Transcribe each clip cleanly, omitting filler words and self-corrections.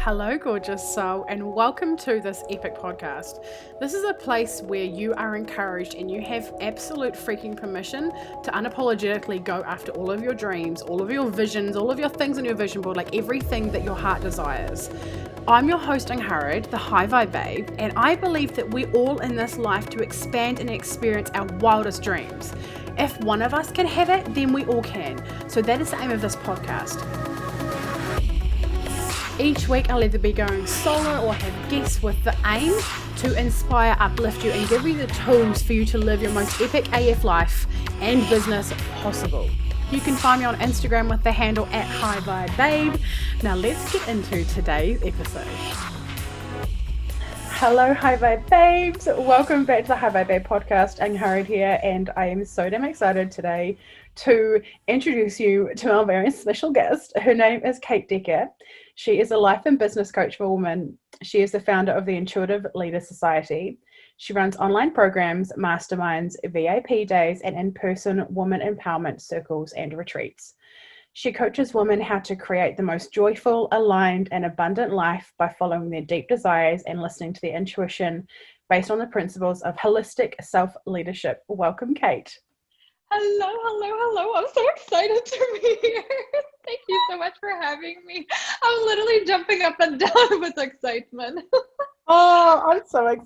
Hello, gorgeous soul, and welcome to this epic podcast. This is a place where you are encouraged and you have absolute freaking permission to unapologetically go after all of your dreams, all of your visions, all of your things on your vision board, like everything that your heart desires. I'm your host, Angharad, the High Vibe Babe, and I believe that we're all in this life to expand and experience our wildest dreams. If one of us can have it, then we all can. So that is the aim of this podcast. Each week I'll either be going solo or have guests with the aim to inspire, uplift you and give you the tools for you to live your most epic AF life and business possible. You can find me on Instagram with the handle @HighVibeBabe. Now let's get into today's episode. Hello, High Vibe Babes. Welcome back to the High Vibe Babe podcast. Angharad here, and I am so damn excited today to introduce you to our very special guest. Her name is Kate Decker. She is a life and business coach for women. She is the founder of the Intuitive Leader Society. She runs online programs, masterminds, VIP days, and in-person women empowerment circles and retreats. She coaches women how to create the most joyful, aligned, and abundant life by following their deep desires and listening to their intuition based on the principles of holistic self-leadership. Welcome, Kate. Hello. I'm so excited to be here. Thank you so much for having me. I'm literally jumping up and down with excitement.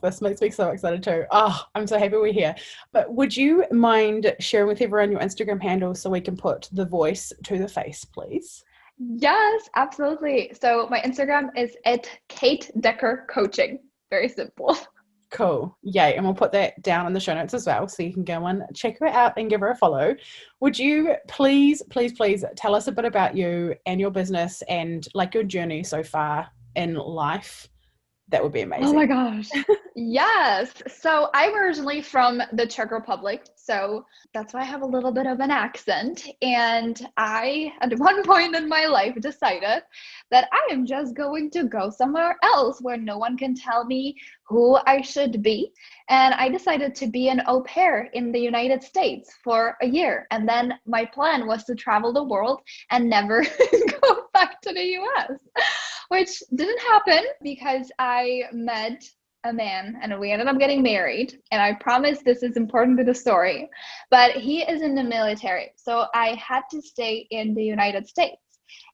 This makes me so excited too. I'm so happy we're here. But would you mind sharing with everyone your Instagram handle so we can put the voice to the face, please? Yes, absolutely. So my Instagram is @KateDeckerCoaching. Very simple. Cool. Yay. And we'll put that down in the show notes as well, so you can go and check her out and give her a follow. Would you please tell us a bit about you and your business and like your journey so far in life? That would be amazing. Oh my gosh. Yes. So I'm originally from the Czech Republic. So that's why I have a little bit of an accent. And I, at one point in my life, decided that I am just going to go somewhere else where no one can tell me who I should be. And I decided to be an au pair in the United States for a year. And then my plan was to travel the world and never go back to the US. Which didn't happen because I met a man and we ended up getting married. And I promise this is important to the story, but he is in the military. So I had to stay in the United States.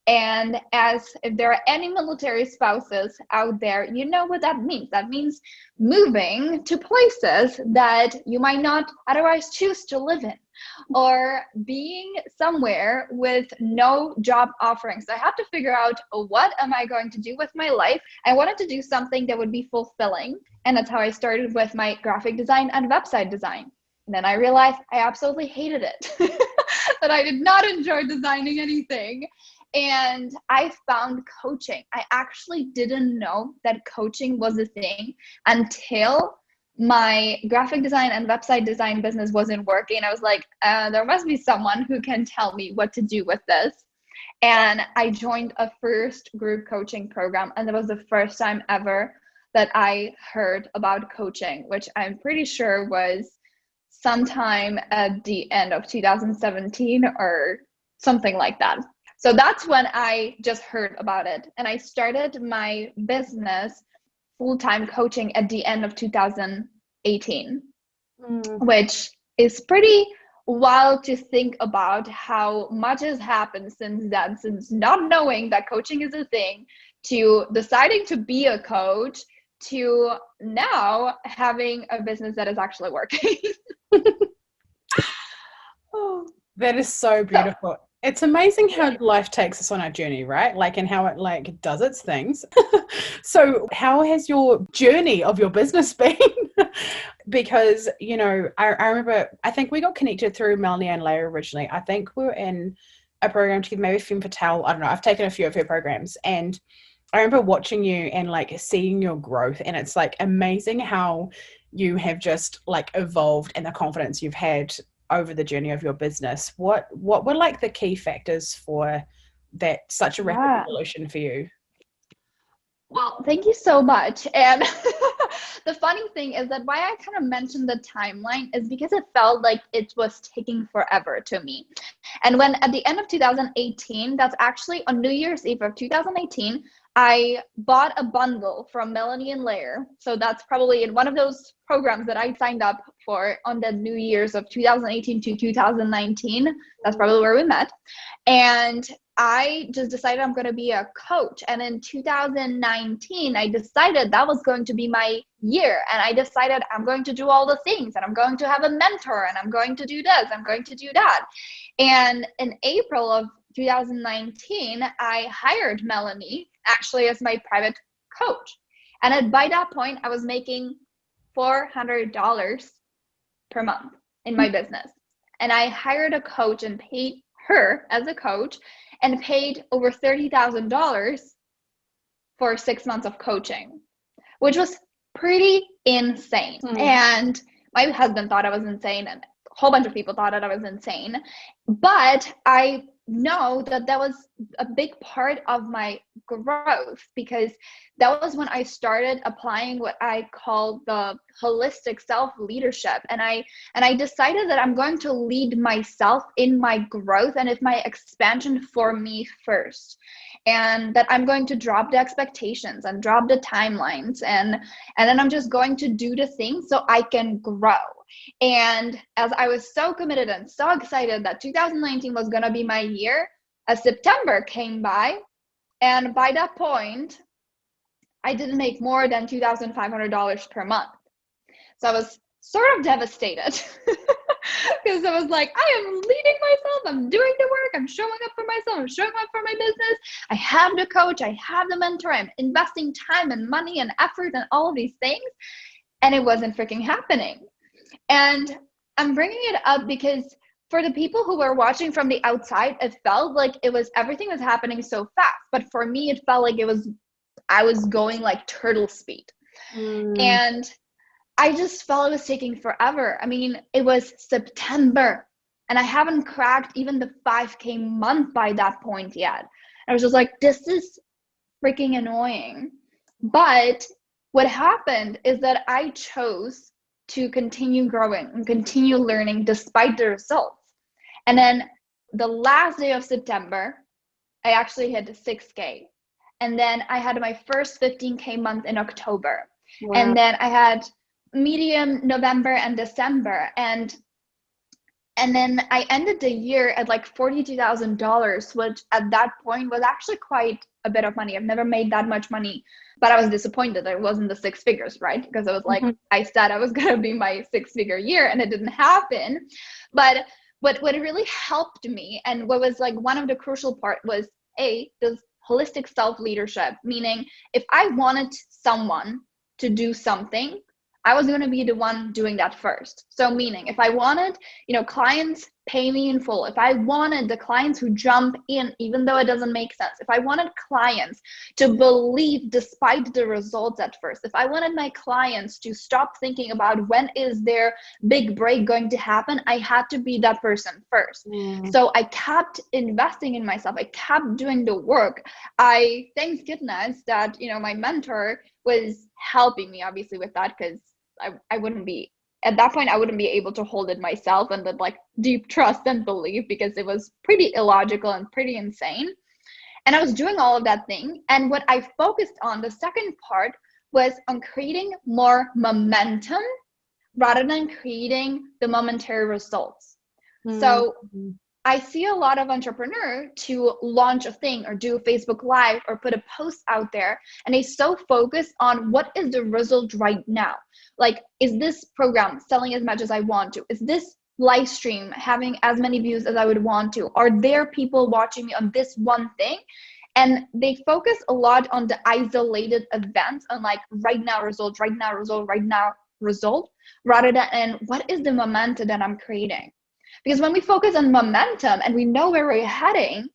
And as if there are any military spouses out there, you know what that means. That means moving to places that you might not otherwise choose to live in, or being somewhere with no job offerings. So I had to figure out, what am I going to do with my life? I wanted to do something that would be fulfilling. And that's how I started with my graphic design and website design. And then I realized I absolutely hated it, that I did not enjoy designing anything. And I found coaching. I actually didn't know that coaching was a thing until my graphic design and website design business wasn't working. I was like, there must be someone who can tell me what to do with this. And I joined a first group coaching program. And it was the first time ever that I heard about coaching, which I'm pretty sure was sometime at the end of 2017 or something like that. So that's when I just heard about it. And I started my business full-time coaching at the end of 2018, which is pretty wild to think about how much has happened since then, since not knowing that coaching is a thing, to deciding to be a coach, to now having a business that is actually working. That is so beautiful. It's amazing how life takes us on our journey, right? Like, and how it like does its things. So how has your journey of your business been? Because, you know, I remember, I think we got connected through Melanie and Leah originally. I think we were in a program together, maybe Femme Fatale. I don't know. I've taken a few of her programs, and I remember watching you and like seeing your growth, and it's like amazing how you have just like evolved and the confidence you've had over the journey of your business. What were like the key factors for that, such a rapid evolution for you? Well, thank you so much. And the funny thing is that why I kind of mentioned the timeline is because it felt like it was taking forever to me. And when at the end of 2018, that's actually on New Year's Eve of 2018, I bought a bundle from Melanie and Lair. So that's probably in one of those programs that I signed up for on the New Year's of 2018 to 2019. That's probably where we met. And I just decided I'm going to be a coach. And in 2019, I decided that was going to be my year. And I decided I'm going to do all the things, and I'm going to have a mentor, and I'm going to do this, I'm going to do that. And in April of 2019, I hired Melanie actually as my private coach. And by that point, I was making $400 per month in my business. And I hired a coach and paid her as a coach and paid over $30,000 for 6 months of coaching, which was pretty insane. And my husband thought I was insane, and a whole bunch of people thought that I was insane. But I know that that was a big part of my growth, because that was when I started applying what I call the holistic self-leadership. And I decided that I'm going to lead myself in my growth and in my expansion for me first. And that I'm going to drop the expectations and drop the timelines. And then I'm just going to do the things so I can grow. And as I was so committed and so excited that 2019 was going to be my year, as September came by, and by that point, I didn't make more than $2,500 per month. So I was sort of devastated because I was like, I am leading myself, I'm doing the work, I'm showing up for myself, I'm showing up for my business. I have the coach, I have the mentor, I'm investing time and money and effort and all of these things. And it wasn't freaking happening. And I'm bringing it up because for the people who were watching from the outside, it felt like everything was happening so fast. But for me, it felt like I was going like turtle speed. And I just felt it was taking forever. I mean, it was September and I haven't cracked even the 5K month by that point yet. I was just like, this is freaking annoying. But what happened is that I chose to continue growing and continue learning despite the results. And then the last day of September, I actually hit 6K. And then I had my first 15K month in October. Wow. And then I had medium November and December. And then I ended the year at like $42,000, which at that point was actually quite a bit of money. I've never made that much money, but I was disappointed that it wasn't the 6 figures, right? Because I was like, I said I was going to be my 6-figure year and it didn't happen. But what really helped me, and what was like one of the crucial part, was this holistic self-leadership, meaning if I wanted someone to do something, I was going to be the one doing that first. So meaning if I wanted, clients pay me in full, if I wanted the clients who jump in, even though it doesn't make sense, if I wanted clients to believe despite the results at first, if I wanted my clients to stop thinking about when is their big break going to happen, I had to be that person first. So I kept investing in myself. I kept doing the work. Thank goodness that, my mentor was helping me obviously with that, because I wouldn't be, at that point, I wouldn't be able to hold it myself and with like deep trust and belief, because it was pretty illogical and pretty insane. And I was doing all of that thing. And what I focused on, the second part, was on creating more momentum rather than creating the momentary results. So I see a lot of entrepreneurs to launch a thing or do a Facebook Live or put a post out there, and they so focus on what is the result right now. Like, is this program selling as much as I want to? Is this live stream having as many views as I would want to? Are there people watching me on this one thing? And they focus a lot on the isolated events, on like right now result, right now result, right now result, rather than what is the momentum that I'm creating. Because when we focus on momentum and we know where we're heading,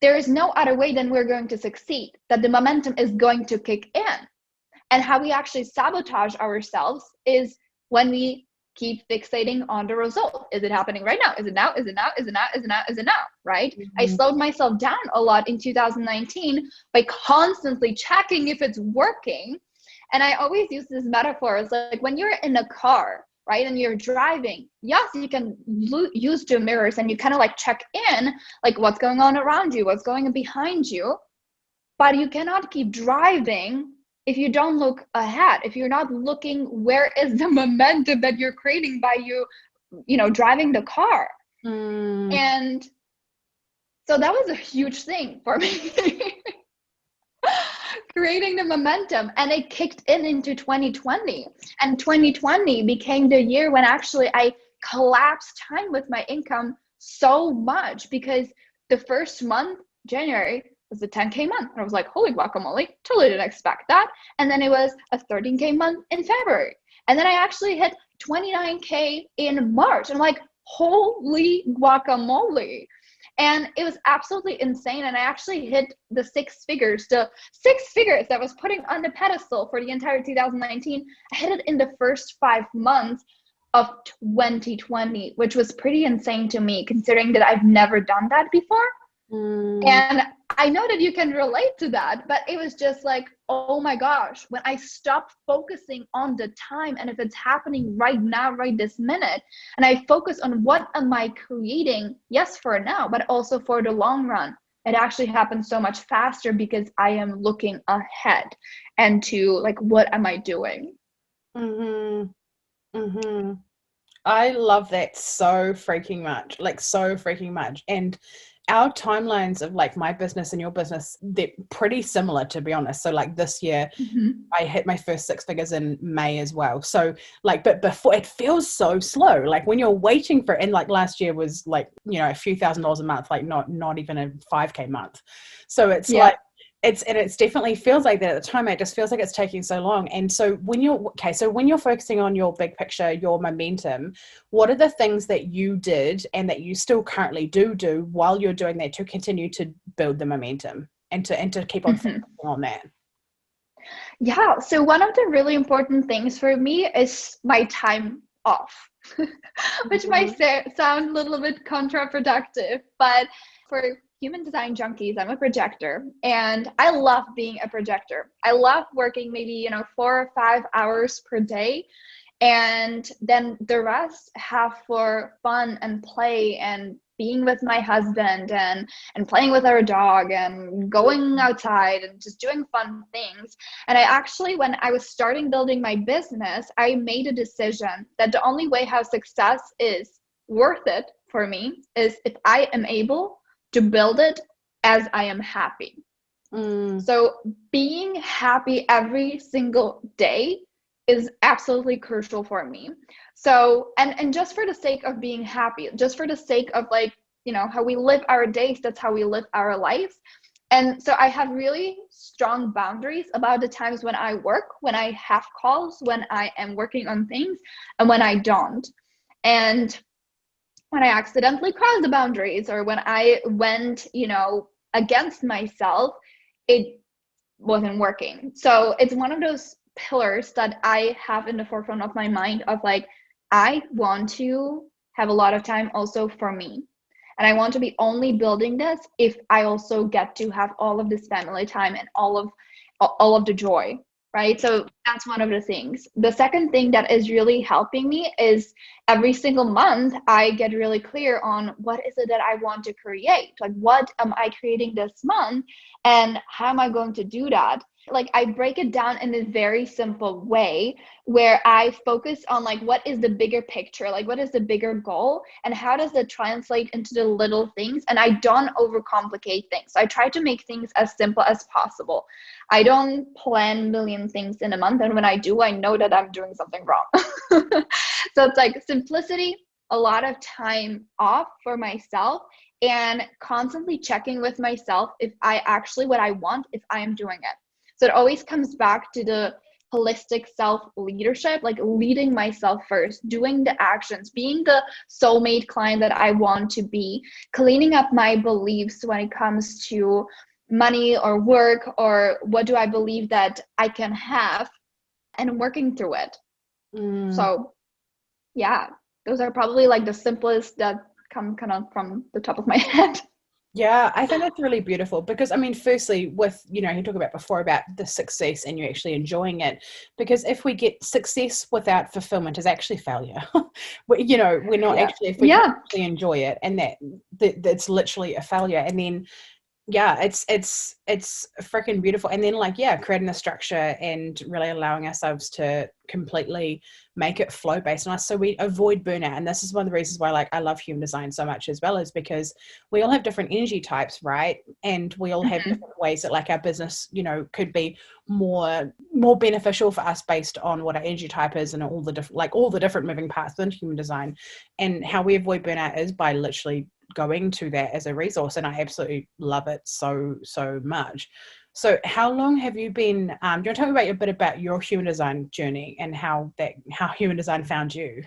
there is no other way than we're going to succeed, that the momentum is going to kick in. And how we actually sabotage ourselves is when we keep fixating on the result. Is it happening right now? Is it now? Is it now? Is it now? Is it now? Is it now? Right? I slowed myself down a lot in 2019 by constantly checking if it's working. And I always use this metaphor. It's like when you're in a car, right, and you're driving, yes, you can use the mirrors and you kind of like check in, like what's going on around you, what's going behind you. But you cannot keep driving if you don't look ahead, if you're not looking where is the momentum that you're creating by driving the car. And so that was a huge thing for me. Creating the momentum, and it kicked in into 2020, and 2020 became the year when actually I collapsed time with my income so much, because the first month, January, was a 10K month. I was like, holy guacamole, totally didn't expect that. And then it was a 13K month in February, and then I actually hit 29K in March. I'm like, holy guacamole. And it was absolutely insane. And I actually hit the six figures that I was putting on the pedestal for the entire 2019. I hit it in the first 5 months of 2020, which was pretty insane to me, considering that I've never done that before. And I know that you can relate to that, but it was just like, oh my gosh, when I stopped focusing on the time and if it's happening right now, right this minute, and I focus on what am I creating, yes, for now, but also for the long run, it actually happens so much faster because I am looking ahead and to like, what am I doing? I love that so freaking much. And our timelines of like my business and your business, they're pretty similar, to be honest. So like this year, I hit my first 6 figures in May as well. So like, but before, it feels so slow. Like when you're waiting for, and like last year was like, a few $1,000s a month, like not even a 5K month. So it's like, it's definitely feels like that at the time. It just feels like it's taking so long. And so when you're focusing on your big picture, your momentum, what are the things that you did and that you still currently do while you're doing that to continue to build the momentum and to keep on focusing on that? Yeah. So one of the really important things for me is my time off, which might sound a little bit counterproductive, but for human design junkies, I'm a projector, and I love being a projector. I love working maybe, 4 or 5 hours per day, and then the rest have for fun and play and being with my husband and playing with our dog and going outside and just doing fun things. And I actually, when I was starting building my business, I made a decision that the only way how success is worth it for me is if I am able to build it as I am happy. So being happy every single day is absolutely crucial for me. So, and just for the sake of being happy, just for the sake of like, how we live our days, that's how we live our lives. And so I have really strong boundaries about the times when I work, when I have calls, when I am working on things, and when I don't. And when I accidentally crossed the boundaries or when I went, against myself, it wasn't working. So it's one of those pillars that I have in the forefront of my mind of like, I want to have a lot of time also for me. And I want to be only building this if I also get to have all of this family time and all of the joy, right? So that's one of the things. The second thing that is really helping me is every single month, I get really clear on what is it that I want to create? Like, what am I creating this month? And how am I going to do that? Like, I break it down in a very simple way where I focus on like, what is the bigger picture? Like, what is the bigger goal? And how does it translate into the little things? And I don't overcomplicate things. So I try to make things as simple as possible. I don't plan a million things in a month. And when I do, I know that I'm doing something wrong. So it's like simplicity, a lot of time off for myself, and constantly checking with myself if I actually what I want, if I am doing it. So it always comes back to the holistic self-leadership, like leading myself first, doing the actions, being the soulmate client that I want to be, cleaning up my beliefs when it comes to money or work, or what do I believe that I can have, and working through it. So yeah, those are probably like the simplest that come kind of from the top of my head. Yeah, I think that's really beautiful because I mean, firstly, with you talk about before about the success and you actually enjoying it, because if we get success without fulfillment is actually failure. We're not Yeah. actually if we can't Yeah. actually enjoy it, and that's literally a failure. And then yeah, it's freaking beautiful. And then like yeah, creating a structure and really allowing ourselves to completely make it flow based on us so we avoid burnout. And this is one of the reasons why like I love human design so much as well, is because we all have different energy types, right? And we all have Mhm. different ways that like our business could be more beneficial for us based on what our energy type is, and all the different moving parts within human design. And how we avoid burnout is by literally going to that as a resource, and I absolutely love it so much. So how long have you been do you want to tell me about a bit about your human design journey and how human design found you?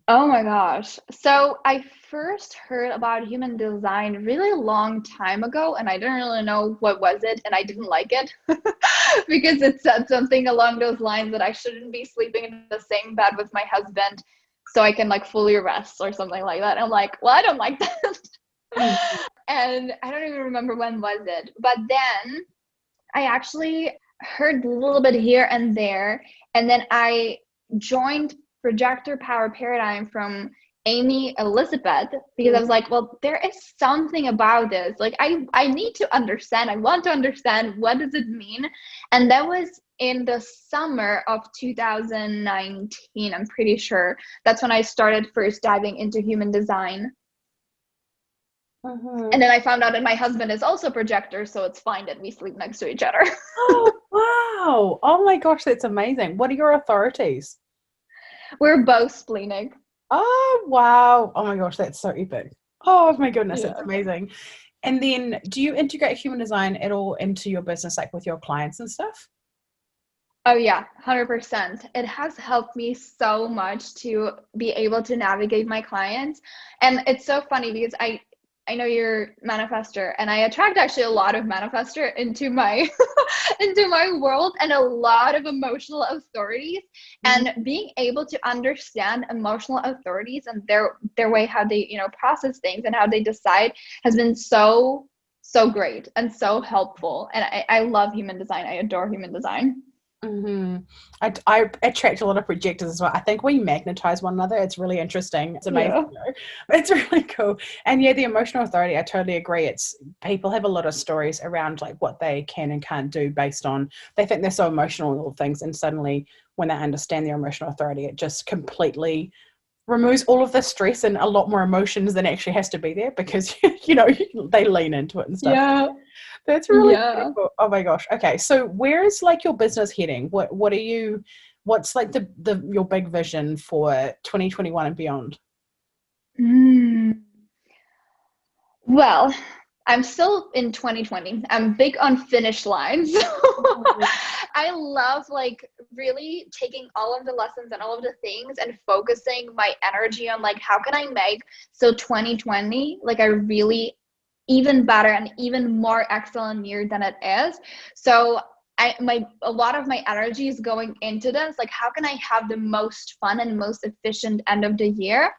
Oh my gosh. So I first heard about human design really long time ago, and I didn't really know what was it, and I didn't like it because it said something along those lines that I shouldn't be sleeping in the same bed with my husband so I can like fully rest or something like that. And I'm like, well, I don't like that. Mhm. And I don't even remember when was it. But then I actually heard a little bit here and there, and then I joined Projector Power Paradigm from Amy Elizabeth because I was like, well, there is something about this. Like I need to understand. I want to understand what does it mean. And that was in the summer of 2019, I'm pretty sure. That's when I started first diving into human design. Mhm. And then I found out that my husband is also projector, so it's fine that we sleep next to each other. Oh wow, oh my gosh, that's amazing. What are your authorities? We're both splenic. Oh wow, oh my gosh, that's so epic. Oh my goodness, that's Yeah. amazing. And then do you integrate human design at all into your business, like with your clients and stuff? Oh yeah, 100%. It has helped me so much to be able to navigate my clients. And it's so funny because I know you're manifester and I attract actually a lot of manifester into my into my world and a lot of emotional authorities, Mhm. and being able to understand emotional authorities and their way how they, process things and how they decide has been so great and so helpful. And I love human design. I adore human design. Mm-hmm. I attract a lot of projectors as well. I think we magnetize one another. It's really interesting. It's amazing Yeah. though. It's really cool. And yeah, the emotional authority, I totally agree. It's people have a lot of stories around like what they can and can't do based on they think they're so emotional and all things, and suddenly when they understand their emotional authority, it just completely removes all of the stress and a lot more emotions than actually has to be there because they lean into it and stuff. Yeah. That's really Yeah. beautiful. Oh my gosh. Okay. So where is like your business heading? What's like the your big vision for 2021 and beyond? Mm. Well, I'm still in 2020. I'm big on finish lines. I love like really taking all of the lessons and all of the things and focusing my energy on like how can I make so 2020 like a really even better and even more excellent year than it is. So a lot of my energy is going into this. Like how can I have the most fun and most efficient end of the year?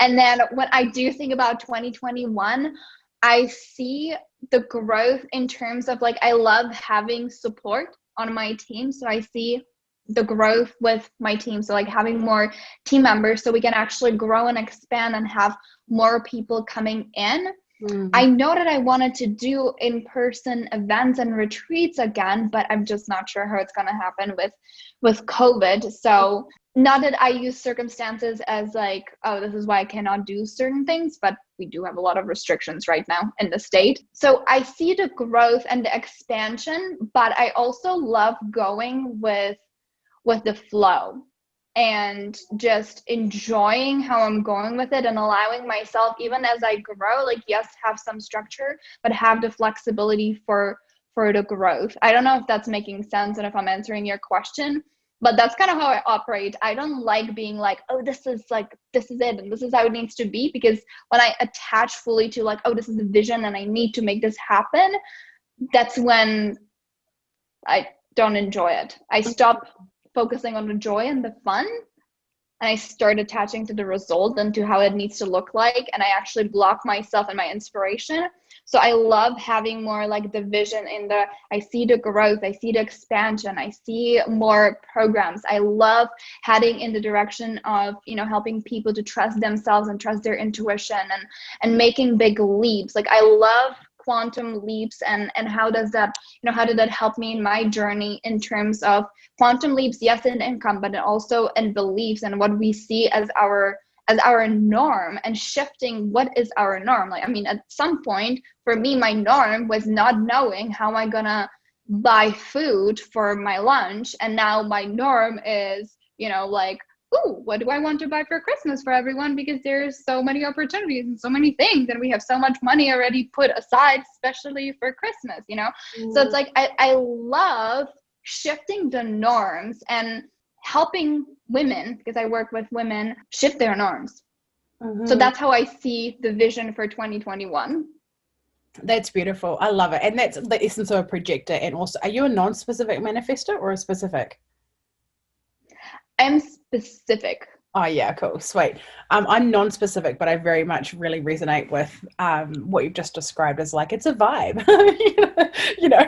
And then when I do think about 2021, I see the growth in terms of like, I love having support on my team. So I see the growth with my team. So like having more team members so we can actually grow and expand and have more people coming in. Mm. I know that I wanted to do in-person events and retreats again, but I'm just not sure how it's going to happen with COVID. So not that I use circumstances as like, oh, this is why I cannot do certain things, but we do have a lot of restrictions right now in the state. So I see the growth and the expansion, but I also love going with the flow and just enjoying how I'm going with it and allowing myself, even as I grow, like yes, have some structure, but have the flexibility for the growth. I don't know if that's making sense and if I'm answering your question, but that's kind of how I operate. I don't like being like, oh, this is it and this is how it needs to be, because when I attach fully to like, oh, this is the vision and I need to make this happen, that's when I don't enjoy it. I stop focusing on the joy and the fun, and I start attaching to the result and to how it needs to look like. And I actually block myself and my inspiration. So I love having more like the vision I see the growth, I see the expansion, I see more programs. I love heading in the direction of, helping people to trust themselves and trust their intuition and making big leaps. Like I love quantum leaps and how does that, how did that help me in my journey in terms of quantum leaps, yes, in income, but also in beliefs and what we see as our norm, and shifting what is our norm. Like, I mean, at some point for me, my norm was not knowing how am I gonna buy food for my lunch. And now my norm is, like, ooh, what do I want to buy for Christmas for everyone? Because there's so many opportunities and so many things, and we have so much money already put aside, especially for Christmas, So it's like, I love shifting the norms and helping women, because I work with women, shift their norms. So that's how I see the vision for 2021. That's beautiful. I love it. And that's the essence of a projector. And also, are you a non-specific manifestor or a specific? I'm specific. Oh yeah, cool, sweet. I'm non-specific, but I very much really resonate with what you've just described as like it's a vibe, you know.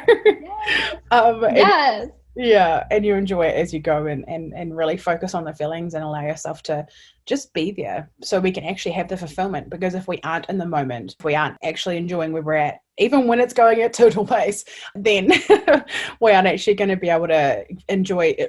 Yes. And you enjoy it as you go and really focus on the feelings and allow yourself to just be there so we can actually have the fulfillment. Because if we aren't in the moment, if we aren't actually enjoying where we're at, even when it's going at total pace, then we aren't actually going to be able to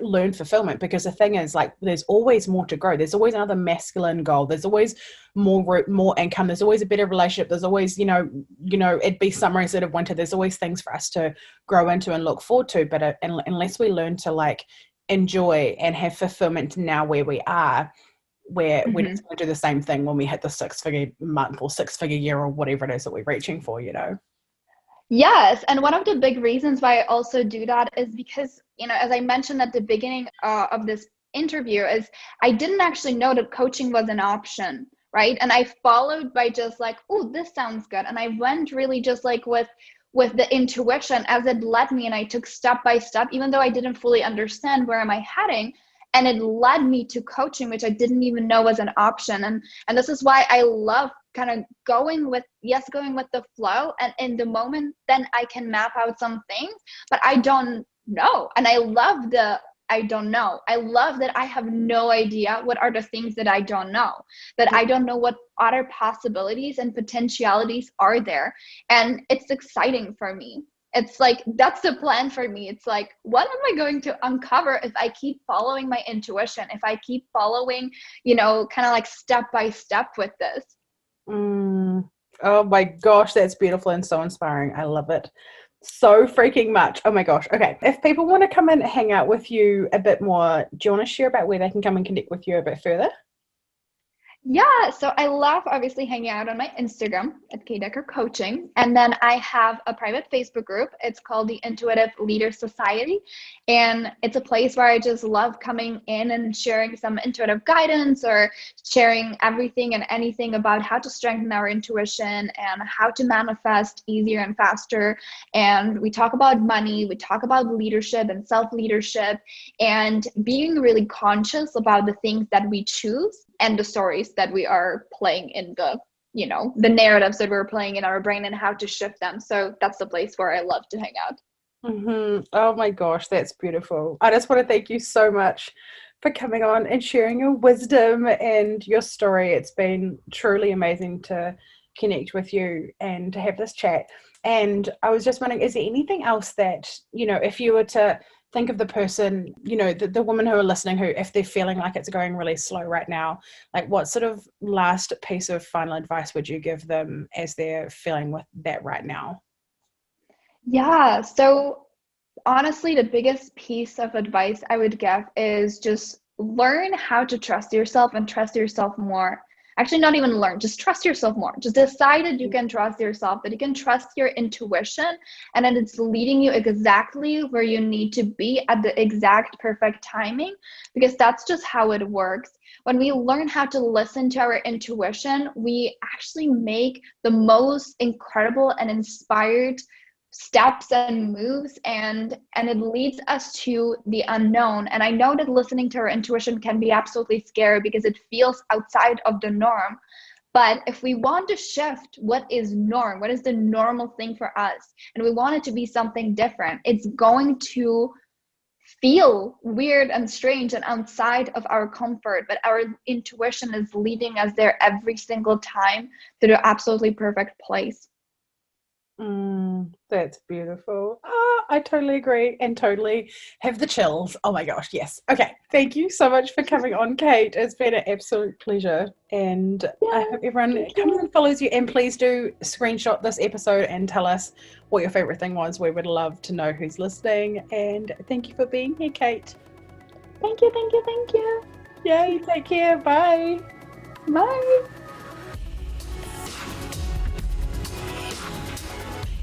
learn fulfillment. Because the thing is, like, there's always more to grow. There's always another masculine goal. There's always more income. There's always a better relationship. There's always, it'd be summer instead of winter. There's always things for us to grow into and look forward to. But unless we learn to like enjoy and have fulfillment now where we are, we're just going to do the same thing when we hit the 6-figure month or 6-figure year or whatever it is that we're reaching for, Yes. And one of the big reasons why I also do that is because, as I mentioned at the beginning of this interview, is I didn't actually know that coaching was an option, right? And I followed by just like, oh, this sounds good. And I went really just like with the intuition as it led me, and I took step by step, even though I didn't fully understand where am I heading. And it led me to coaching, which I didn't even know was an option. And this is why I love kind of going with the flow. And in the moment, then I can map out some things, but I don't know. And I love I don't know. I love that I have no idea what are the things that I don't know, that I don't know what other possibilities and potentialities are there. And it's exciting for me. It's like, that's the plan for me. It's like, what am I going to uncover if I keep following my intuition, if I keep following, kind of like step by step with this. Oh my gosh, that's beautiful and so inspiring. I love it so freaking much. Oh my gosh. Okay. If people want to come and hang out with you a bit more, do you want to share about where they can come and connect with you a bit further? Yeah, so I love obviously hanging out on my Instagram at Kdecker Coaching. And then I have a private Facebook group. It's called the Intuitive Leader Society. And it's a place where I just love coming in and sharing some intuitive guidance or sharing everything and anything about how to strengthen our intuition and how to manifest easier and faster. And we talk about money, we talk about leadership and self-leadership, and being really conscious about the things that we choose and the stories that we are playing in the narratives that we're playing in our brain, and how to shift them. So that's the place where I love to hang out. Oh my gosh, that's beautiful. I just want to thank you so much for coming on and sharing your wisdom and your story. It's been truly amazing to connect with you and to have this chat. And I was just wondering, is there anything else that, if you were to think of the person, the women who are listening, who, if they're feeling like it's going really slow right now, like what sort of last piece of final advice would you give them as they're feeling with that right now? Yeah. So honestly, the biggest piece of advice I would give is just learn how to trust yourself and trust yourself more. Actually, not even learn, just trust yourself more. Just decide that you can trust yourself, that you can trust your intuition, and that it's leading you exactly where you need to be at the exact perfect timing, because that's just how it works. When we learn how to listen to our intuition, we actually make the most incredible and inspired steps and moves, and it leads us to the unknown. And I know that listening to our intuition can be absolutely scary because it feels outside of the norm. But if we want to shift what is norm, what is the normal thing for us, and we want it to be something different, it's going to feel weird and strange and outside of our comfort, but our intuition is leading us there every single time to the absolutely perfect place. That's beautiful. I totally agree and totally have the chills. Oh my gosh, yes. Okay, thank you so much for coming on, Kate. It's been an absolute pleasure, and I hope everyone comes and follows you. And please do screenshot this episode and tell us what your favorite thing was. We would love to know who's listening. And thank you for being here, Kate. Thank you, thank you, thank you. Yay, take care. Bye. Bye.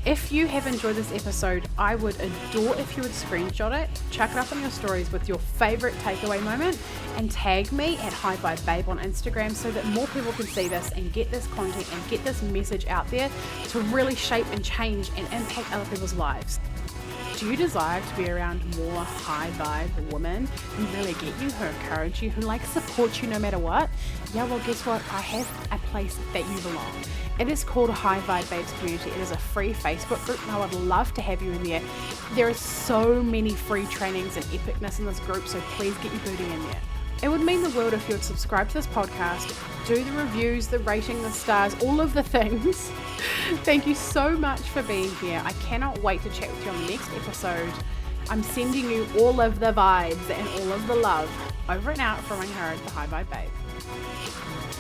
If you have enjoyed this episode, I would adore if you would screenshot it, chuck it up on your stories with your favorite takeaway moment, and tag me at Hi Bye Babe on Instagram so that more people can see this and get this content and get this message out there to really shape and change and impact other people's lives. Do you desire to be around more high vibe women who really get you, who encourage you, who support you no matter what? Yeah, well, guess what? I have a place that you belong. It is called High Vibe Babes Community. It is a free Facebook group, and I would love to have you in there. There are so many free trainings and epicness in this group, so please get your booty in there. It would mean the world if you would subscribe to this podcast, do the reviews, the rating, the stars, all of the things. Thank you so much for being here. I cannot wait to chat with you on the next episode. I'm sending you all of the vibes and all of the love. Over and out from Angharad, the High Vibe Babe.